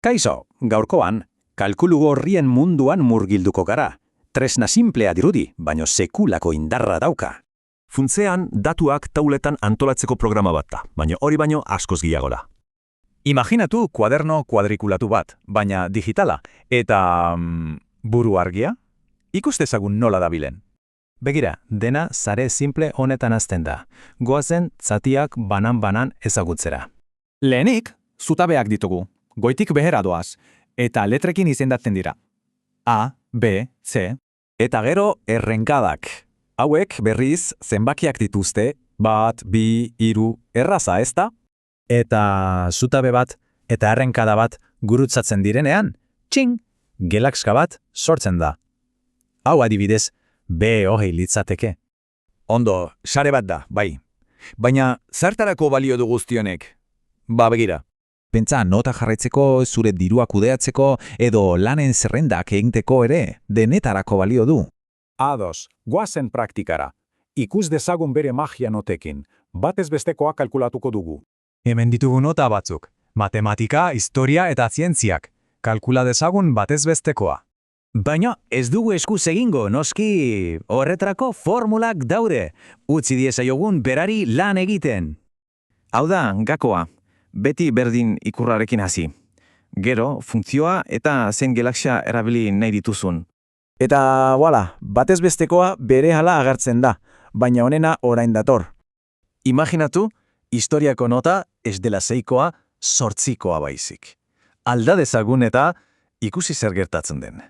Kaixo, gaurkoan, kalkulu gorrien munduan murgilduko gara. Tresna simplea dirudi, baino sekulako indarra dauka. Funtzean, datuak tauletan antolatzeko programa bat da, baina hori baino askoz gehiagora. Imaginatu kuaderno kuadrikulatu bat, baina digitala, eta buru argia? Ikus dezagun nola dabilen. Begira, dena sare simple honetan hasten da. Goazen zatiak banan-banan ezagutzera. Lehenik, zutabeak ditugu, goitik behera doaz, eta letrekin izendatzen dira. A, B, C. Eta gero errenkadak. Hauek berriz zenbakiak dituzte, 1, 2, 3, erraza ezta? Eta zutabe bat eta errenkada bat gurutzatzen direnean, txing, galaxka bat sortzen da. Hau adibidez, B20 litzateke. Ondo, sare bat da, bai. Baina zertarako balio du guztionek? Begira. Pentsa nota jarraitzeko, zure dirua kudeatzeko, edo lanen zerrendak egiteko ere, denetarako balio du. Ados, goazen praktikara. Ikus dezagun bere magia notekin. Batez bestekoa kalkulatuko dugu. Hemen ditugu nota batzuk. Matematika, historia eta zientziak. Kalkula dezagun batez bestekoa. Baina ez dugu eskuz egingo, noski horretarako formulak daude. Utzi diezaiogun berari lan egiten. Hau da, gakoa. Beti berdin ikurrarekin hasi. Gero, funtzioa eta zein galaxia erabili nahi dituzun. Eta, wala, batez bestekoa bere hala agertzen da, baina honena orain dator. Imaginatu, historiako nota ez dela 6koa, 8koa baizik. Alda dezagun eta ikusi zer gertatzen den.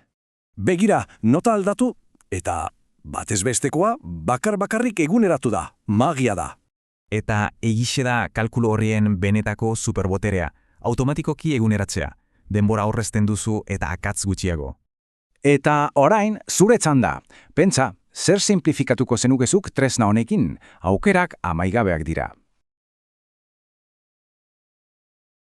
Begira, nota aldatu, eta batez bestekoa bakarrik eguneratu da, magia da. Eta egixe da kalkulu horrien benetako superboterea, automatikoki eguneratzea, denbora horrezten duzu eta akatz gutxiago. Eta orain, zure txanda. Pentsa, zer simplifikatuko zenukezuk tresna honekin, aukerak amaigabeak dira.